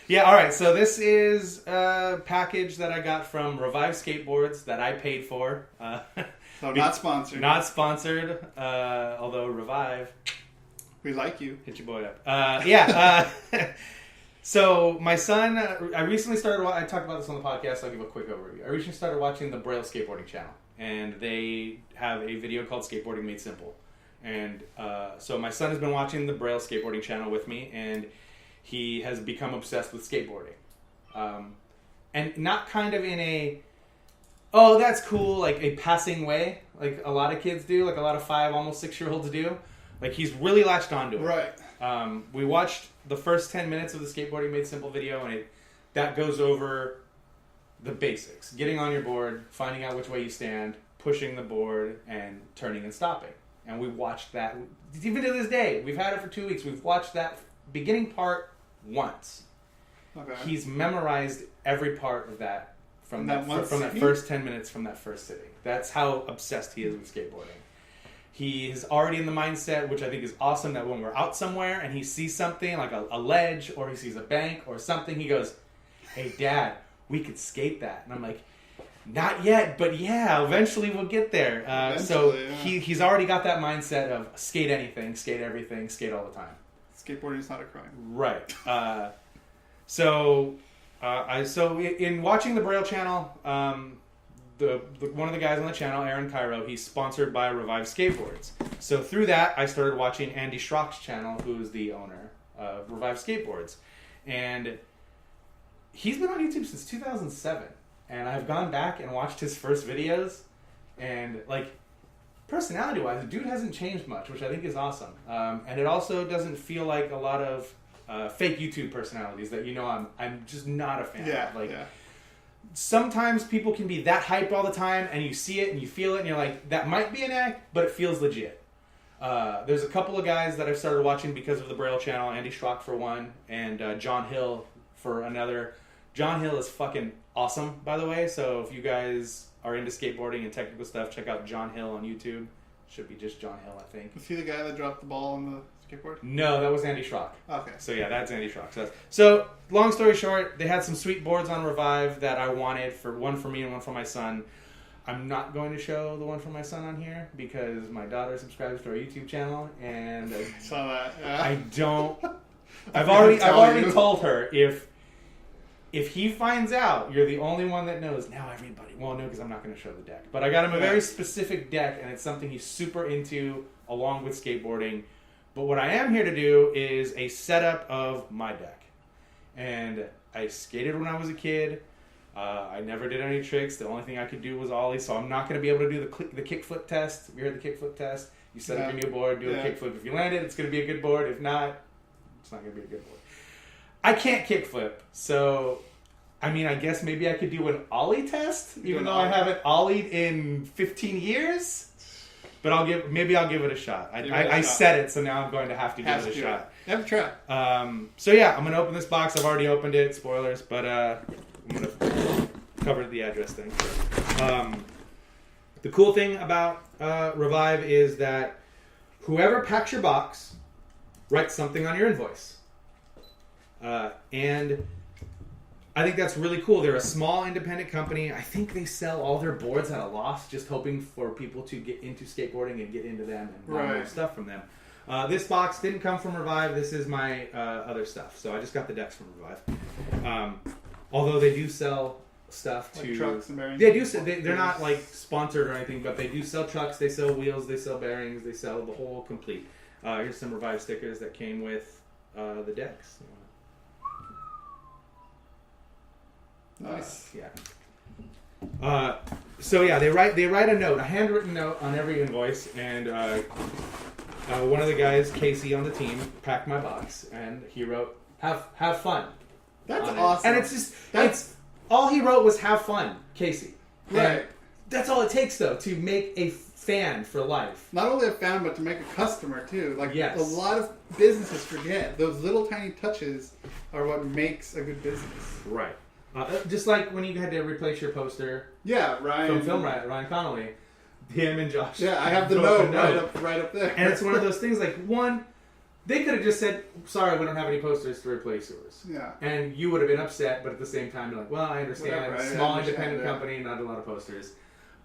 Yeah, all right. So this is a package that I got from Revive Skateboards that I paid for. So not sponsored. Not sponsored, although Revive... We like you. Hit your boy up. So my son, I recently started, I talked about this on the podcast, so I'll give a quick overview. I recently started watching the Braille Skateboarding channel, and they have a video called Skateboarding Made Simple. And so my son has been watching the Braille Skateboarding channel with me, and he has become obsessed with skateboarding. And not kind of in a, oh, that's cool, like a passing way, like a lot of kids do, like a lot of 5, almost 6-year-olds do. Like, he's really latched onto it. Right. We watched the first 10 minutes of the Skateboarding Made Simple video, and that goes over the basics. Getting on your board, finding out which way you stand, pushing the board, and turning and stopping. And we watched that. Even to this day, we've had it for 2 weeks. We've watched that beginning part once. Okay. He's memorized every part of that from that first 10 minutes from that first sitting. That's how obsessed he is with skateboarding. He is already in the mindset, which I think is awesome, that when we're out somewhere and he sees something like a ledge or he sees a bank or something, he goes, "Hey, Dad, we could skate that." And I'm like, "Not yet, but yeah, eventually we'll get there." He's already got that mindset of skate anything, skate everything, skate all the time. Skateboarding is not a crime. Right. So in watching the Braille channel, one of the guys on the channel, Aaron Cairo, he's sponsored by Revive Skateboards. So through that, I started watching Andy Schrock's channel, who's the owner of Revive Skateboards. And he's been on YouTube since 2007. And I've gone back and watched his first videos. And, like, personality-wise, the dude hasn't changed much, which I think is awesome. And it also doesn't feel like a lot of fake YouTube personalities that, I'm just not a fan of. Sometimes people can be that hyped all the time, and you see it and you feel it, and you're like, that might be an act, but it feels legit. There's a couple of guys that I've started watching because of the Braille channel, Andy Schrock for one, and John Hill for another. John Hill is fucking awesome, by the way, so if you guys are into skateboarding and technical stuff, check out John Hill on YouTube. Should be just John Hill, I think. Was he the guy that dropped the ball on the skateboard? No, that was Andy Schrock. Okay. So yeah, that's Andy Schrock. So long story short, they had some sweet boards on Revive that I wanted, one for me and one for my son. I'm not going to show the one for my son on here because my daughter subscribes to our YouTube channel, and saw that. Yeah. I don't. I've already told her if he finds out you're the only one that knows, now everybody won't know because I'm not going to show the deck. But I got him a very specific deck, and it's something he's super into along with skateboarding. But what I am here to do is a setup of my deck. And I skated when I was a kid. I never did any tricks. The only thing I could do was ollie, so I'm not going to be able to do the kickflip test. We heard the kickflip test. You set up your new board, do a kickflip. If you land it, it's going to be a good board. If not, it's not going to be a good board. I can't kickflip, so I guess maybe I could do an ollie test, even though I haven't ollied in 15 years. But I'll give it a shot. I said it, so now I'm going to have to give it a shot. Have a try. So yeah, I'm going to open this box. I've already opened it. Spoilers, but I'm going to cover the address thing. The cool thing about Revive is that whoever packs your box writes something on your invoice. And I think that's really cool. They're a small independent company. I think they sell all their boards at a loss, just hoping for people to get into skateboarding and get into them and buy more stuff from them. This box didn't come from Revive. This is my other stuff. So I just got the decks from Revive. Although they do sell stuff like to trucks and bearings. They do. They're not like sponsored or anything, but they do sell trucks. They sell wheels. They sell bearings. They sell the whole complete. Here's some Revive stickers that came with the decks. Nice. So yeah, they write a handwritten note on every invoice, and one of the guys, Casey on the team, packed my box, and he wrote "Have fun." That's awesome. And it's all he wrote was "Have fun, Casey." Right. And that's all it takes though to make a fan for life. Not only a fan, but to make a customer too. Like yes. A lot of businesses forget those little tiny touches are what makes a good business. Right. Just like when you had to replace your poster. Yeah, Ryan. From Ryan Connolly. Him and Josh. Yeah, I have the note right up there. And it's one of those things like, one, They could have just said, sorry, we don't have any posters to replace yours. Yeah. And you would have been upset, but at the same time, you're like, well, I understand. Whatever, I Small understand independent it. company, not a lot of posters.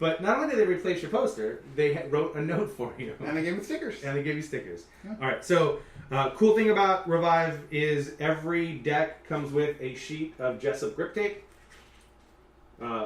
But not only did they replace your poster, they wrote a note for you. And they gave me stickers. And they gave you stickers. Yeah. All right, so cool thing about Revive is every deck comes with a sheet of Jessup grip tape.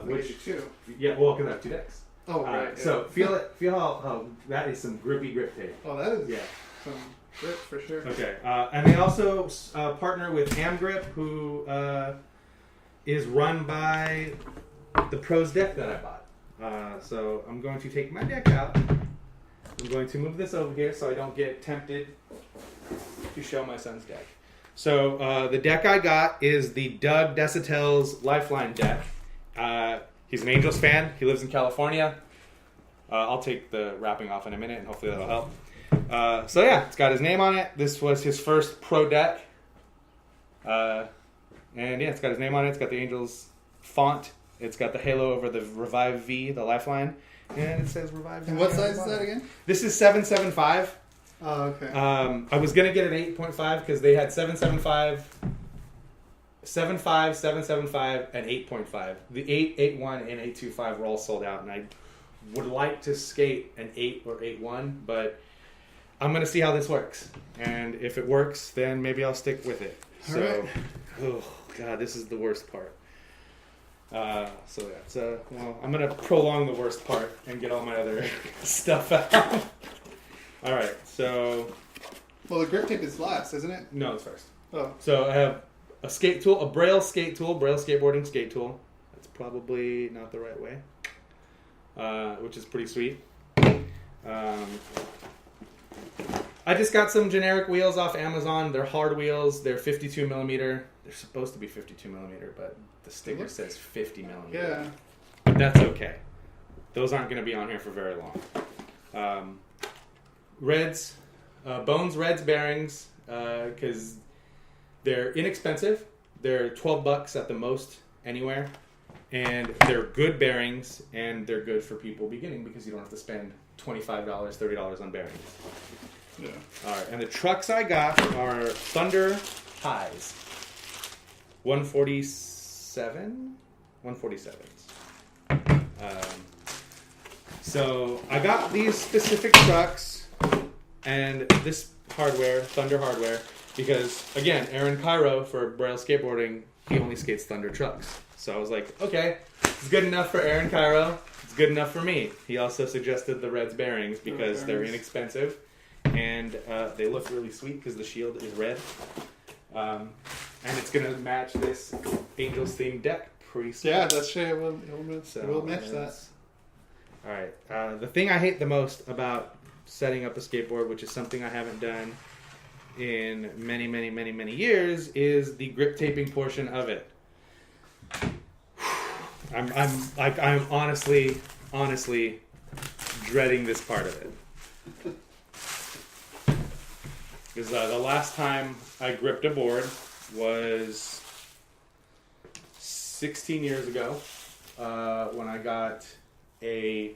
Which, too. yeah, well, because I have 2 decks. Oh, right. Yeah. So feel how that is some grippy grip tape. Oh, that is Yeah. some grip for sure. Okay, and they also partner with AmGrip, who is run by the Pros deck that I bought. So I'm going to take my deck out. I'm going to move this over here so I don't get tempted to show my son's deck. So the deck I got is the Doug Des Autels Lifeine deck. He's an Angels fan. He lives in California. I'll take the wrapping off in a minute, and hopefully that'll help. So yeah, it's got his name on it. This was his first pro deck. And yeah, it's got his name on it. It's got the Angels font. It's got the halo over the Revive V, the Lifeline. And it says Revive. And what size is that again? This is 775. Oh, okay. I was going to get an 8.5 because they had 775, 7.5, 7.75, and 8.5. The 8, 8.1, and 8.25 were all sold out. And I would like to skate an 8 or 8.1, but I'm going to see how this works. And if it works, then maybe I'll stick with it. All So, right. oh, God, this is the worst part. So that's well, I'm gonna prolong the worst part and get all my other stuff out. All right, so Well, the grip tape is last, isn't it? no, it's first. Oh. So I have a skate tool, a Braille skate tool, Braille skateboarding skate tool. That's probably not the right way, which is pretty sweet. I just got some generic wheels off Amazon. They're hard wheels. They're 52 millimeter. They're supposed to be 52 millimeter, but the sticker says 50 millimeter. Yeah. That's okay. Those aren't going to be on here for very long. Reds, Bones Reds bearings, because they're inexpensive. They're $12 at the most anywhere. And they're good bearings, and they're good for people beginning because you don't have to spend $25, $30 on bearings. Yeah. All right, and the trucks I got are Thunder Highs. 147s. So I got these specific trucks and this hardware, Thunder hardware, because again, Aaron Cairo for Braille Skateboarding, he only skates Thunder trucks. So I was like, okay, it's good enough for Aaron Cairo. It's good enough for me. He also suggested the Reds bearings because they're inexpensive and they look really sweet because the shield is red. And it's going to match this Angels themed deck pretty soon. Yeah, that's true. It will match that. All right. The thing I hate the most about setting up a skateboard, which is something I haven't done in many, many, many, many years, is the grip taping portion of it. I'm honestly dreading this part of it. Because the last time I gripped a board was 16 years ago when I got a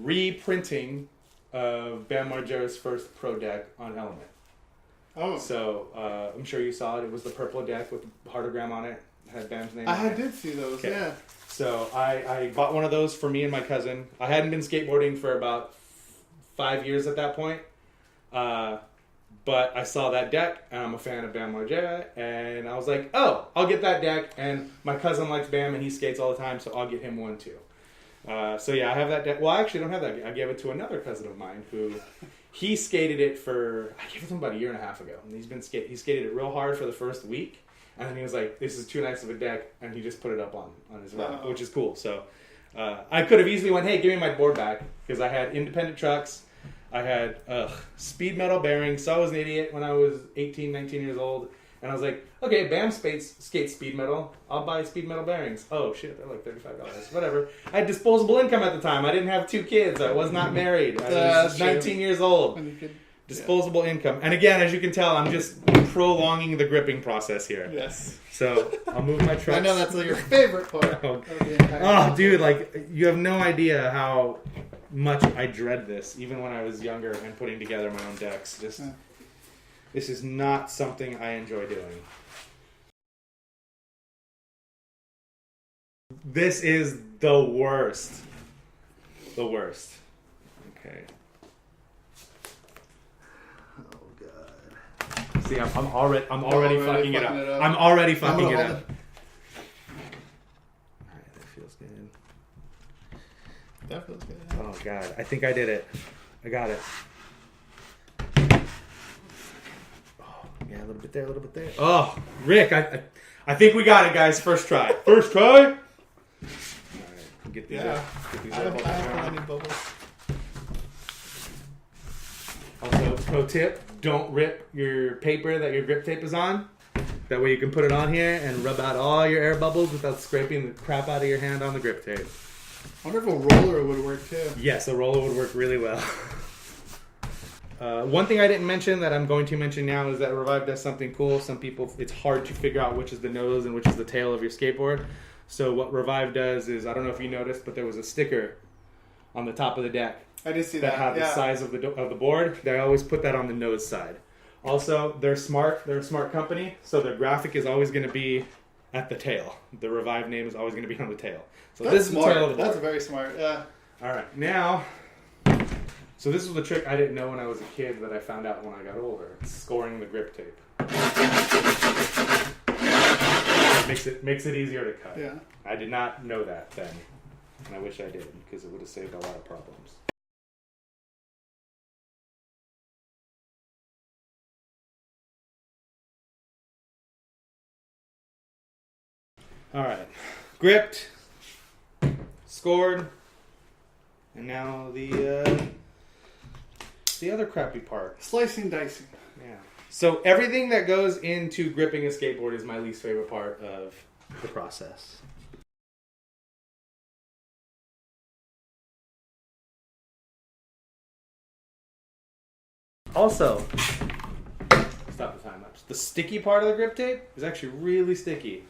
reprinting of Bam Margera's first pro deck on Element. Oh. So I'm sure you saw it. It was the purple deck with the heartogram on it. It had Bam's name on it. I did see those, Okay. yeah. So I bought one of those for me and my cousin. I hadn't been skateboarding for about 5 years at that point. But I saw that deck, and I'm a fan of Bam Margera, and I was like, oh, I'll get that deck, and my cousin likes Bam, and he skates all the time, so I'll get him one too. So yeah, I have that deck. Well, I actually don't have that. I gave it to another cousin of mine who, he skated it for, I gave it to him about 1.5 years ago, and he skated it real hard for the first week, and then he was like, this is too nice of a deck, and he just put it up on his rack, which is cool. So I could have easily went, hey, give me my board back, because I had independent trucks. I had speed metal bearings, so I was an idiot when I was 18, 19 years old. And I was like, okay, Bam skates speed metal. I'll buy speed metal bearings. Oh, shit, they're like $35. Whatever. I had disposable income at the time. I didn't have 2 kids. I was not married. I was 19 years old. Disposable income. And again, as you can tell, I'm just prolonging the gripping process here. Yes. So I'll move my trucks. I know that's your favorite part. Oh, dude, like, you have no idea how much I dread this, even when I was younger and putting together my own decks. Just This is not something I enjoy doing. This is the worst. The worst. Okay. Oh god. See, I'm already fucking it up. I'm already fucking it up. Alright, that feels good. That feels good. Oh god, I think I did it. I got it. Oh, yeah, a little bit there, a little bit there. Oh, Rick, I think we got it, guys. First try. First try. All right, get these up. Get these up. I need bubbles. Also, pro tip: don't rip your paper that your grip tape is on. That way you can put it on here and rub out all your air bubbles without scraping the crap out of your hand on the grip tape. I wonder if a roller would work too. Yes, a roller would work really well. One thing I didn't mention that I'm going to mention now is that Revive does something cool. Some people, it's hard to figure out which is the nose and which is the tail of your skateboard. So what Revive does is, I don't know if you noticed, but there was a sticker on the top of the deck. I did see that. Had the size of the board. They always put that on the nose side. Also, they're smart. They're a smart company, so their graphic is always going to be at the tail. The Revive name is always going to be on the tail. So that's this is smart. the tail of the board. That's very smart. Yeah. All right, now. So this was the trick I didn't know when I was a kid that I found out when I got older. Scoring the grip tape. Makes it easier to cut. Yeah. I did not know that then, and I wish I did because it would have saved a lot of problems. All right, gripped, scored, and now the other crappy part. Slicing, dicing. Yeah. So everything that goes into gripping a skateboard is my least favorite part of the process. Also, stop the time lapse. The sticky part of the grip tape is actually really sticky.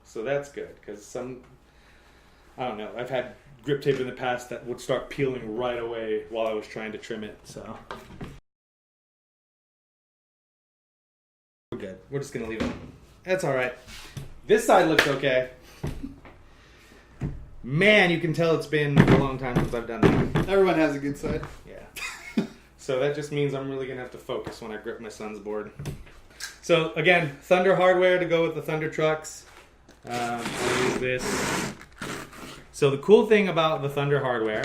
So that's good, because I don't know, I've had grip tape in the past that would start peeling right away while I was trying to trim it, so. We're good. We're just going to leave it. That's alright. This side looks okay. Man, you can tell it's been a long time since I've done that. Everyone has a good side. Yeah. So that just means I'm really going to have to focus when I grip my son's board. So again, Thunder hardware to go with the Thunder trucks. I'll use this. So the cool thing about the Thunder hardware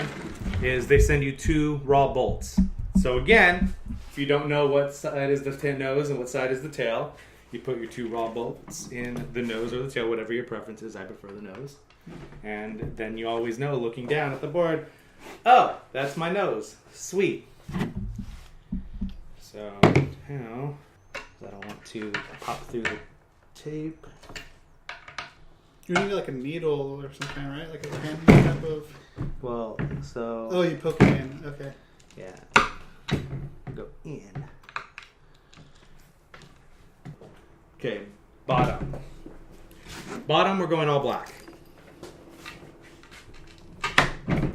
is they send you 2 raw bolts. So again, if you don't know what side is the nose and what side is the tail, you put your 2 raw bolts in the nose or the tail, whatever your preference is. I prefer the nose. And then you always know, looking down at the board, oh, that's my nose. Sweet. So now, I don't want to pop through the tape. You need like a needle or something, right? Like a pen type of. Well, so. Oh, you poke it in. Okay. Yeah. Go in. Okay, bottom. Bottom, we're going all black.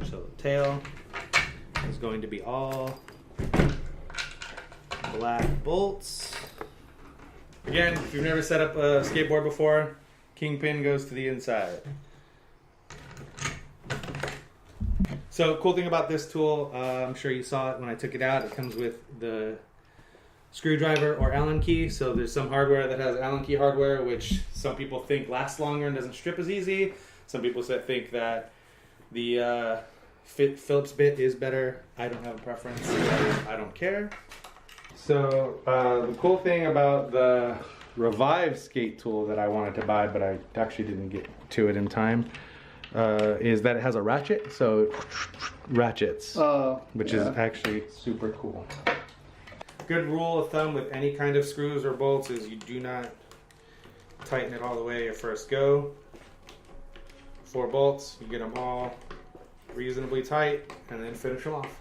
So the tail is going to be all black bolts. Again, if you've never set up a skateboard before, kingpin goes to the inside. So cool thing about this tool, I'm sure you saw it when I took it out. It comes with the screwdriver or Allen key. So there's some hardware that has Allen key hardware, which some people think lasts longer and doesn't strip as easy. Some people think that the Phillips bit is better. I don't have a preference. I don't care. So the cool thing about the Revive skate tool that I wanted to buy, but I actually didn't get to it in time, is that it has a ratchet. So it ratchets, which is actually super cool. Good rule of thumb with any kind of screws or bolts is you do not tighten it all the way your first go. 4 bolts, you get them all reasonably tight and then finish them off.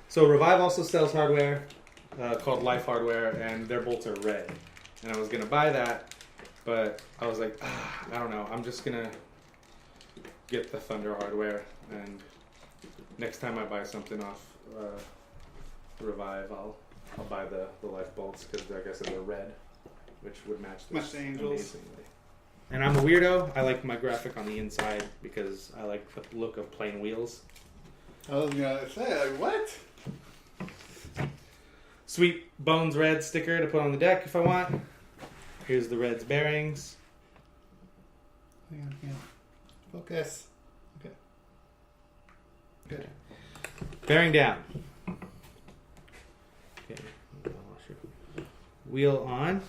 So Revive also sells hardware called Life Hardware, and their bolts are red. And I was going to buy that, But I was like, I don't know. I'm just gonna get the Thunder hardware, and next time I buy something off Revive, I'll buy the life bolts because like I said, they're red, which would match this amazingly. And I'm a weirdo. I like my graphic on the inside because I like the look of plain wheels. I was gonna say, like, what? Sweet Bones Red sticker to put on the deck if I want. Here's the Red's bearings. Hang on. Focus. Okay. Good. Bearing down. Okay. Wheel on.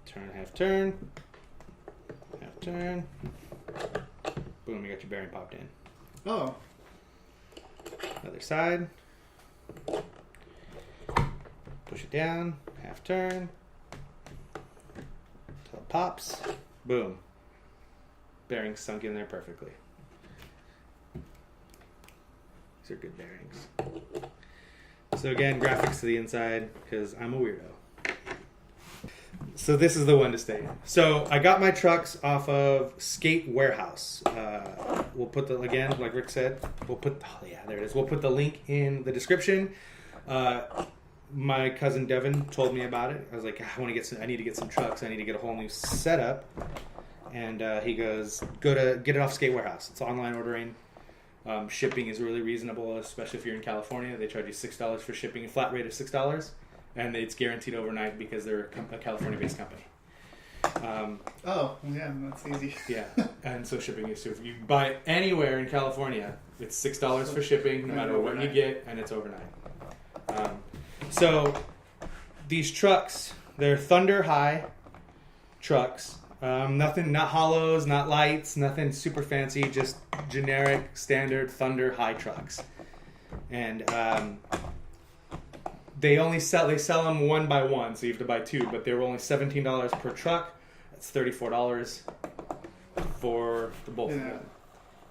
Turn, half turn. Half turn. Boom, you got your bearing popped in. Oh. Other side. Push it down. Half turn. Until it pops. Boom. Bearings sunk in there perfectly. These are good bearings. So again, graphics to the inside because I'm a weirdo. So this is the one to stay in. So I got my trucks off of Skate Warehouse. We'll put the, again, like Rick said, we'll put, oh yeah, there it is. We'll put the link in the description. My cousin Devin told me about it. I was like, I need to get some trucks. I need to get a whole new setup. And he goes, get it off Skate Warehouse. It's online ordering. Shipping is really reasonable, especially if you're in California. They charge you $6 for shipping, a flat rate of $6. And it's guaranteed overnight because they're a California-based company. Oh, yeah, that's easy. Yeah, and so shipping is too. If you buy it anywhere in California, it's $6 for shipping, no matter what you get, and it's overnight. So these trucks, they're Thunder High trucks. Nothing, not hollows, not lights, nothing super fancy, just generic, standard Thunder High trucks. And they sell them one by one, so you have to buy two, but they were only $17 per truck. That's $34 for the both of them.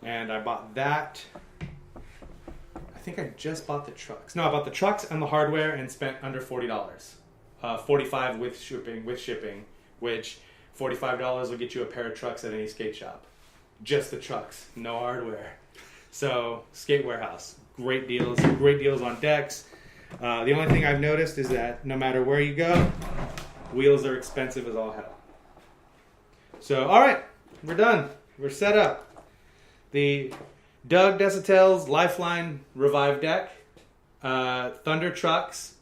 And I bought that. I think I just bought the trucks. No, I bought the trucks and the hardware and spent under $40. $45 with shipping, which $45 will get you a pair of trucks at any skate shop. Just the trucks, no hardware. So, Skate Warehouse, great deals on decks. The only thing I've noticed is that no matter where you go, wheels are expensive as all hell. So, all right, we're done. We're set up. The Des Autels Lifeine Revive deck, Thunder trucks,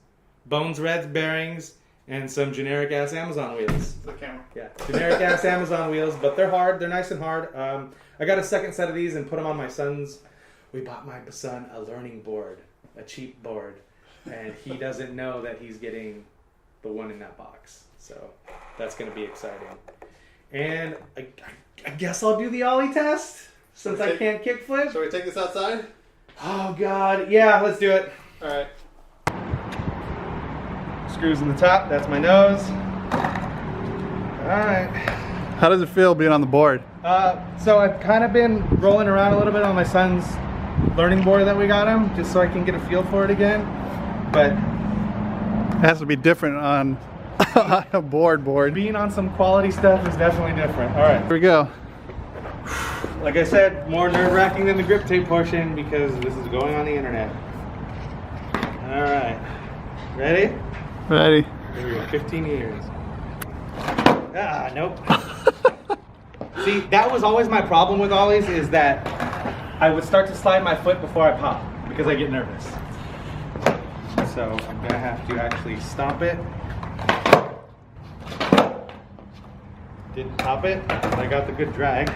Bones Red's bearings, and some generic ass Amazon wheels. The camera. Yeah, generic ass Amazon wheels, but they're hard. They're nice and hard. I got a second set of these and put them on my son's. We bought my son a learning board, a cheap board. And he doesn't know that he's getting the one in that box. So that's going to be exciting. And I guess I'll do the ollie test since I can't kickflip. Shall we take this outside? Oh, God. Yeah, let's do it. All right. Screws in the top. That's my nose. All right. How does it feel being on the board? So I've kind of been rolling around a little bit on my son's learning board that we got him, just so I can get a feel for it again. But it has to be different on a board. Being on some quality stuff is definitely different. All right. Here we go. Like I said, more nerve-wracking than the grip tape portion because this is going on the internet. All right. Ready? Ready. Here we go. 15 years. Ah, nope. See, that was always my problem with ollies is that I would start to slide my foot before I pop because I get nervous. So I'm going to have to actually stomp it. Didn't pop it, but I got the good drag.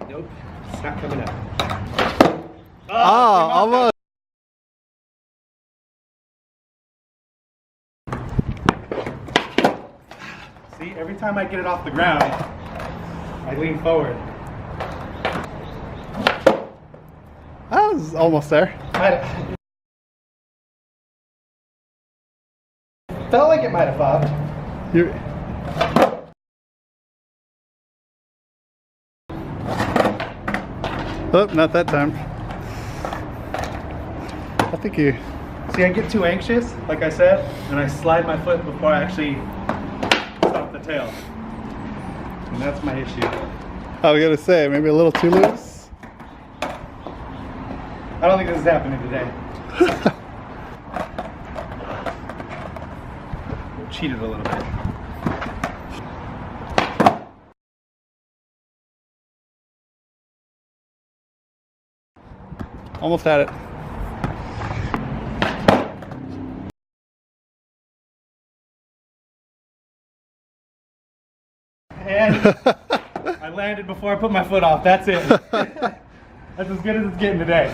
Nope, it's not coming up. Oh, almost. See, every time I get it off the ground, I lean forward. I was almost there. Felt like it might have popped. Oh, not that time. I think you See, I get too anxious, like I said, and I slide my foot before I actually stop the tail. And that's my issue. I was gonna say, maybe a little too loose. I don't think this is happening today. Cheated a little bit. Almost had it. And I landed before I put my foot off. That's it. That's as good as it's getting today.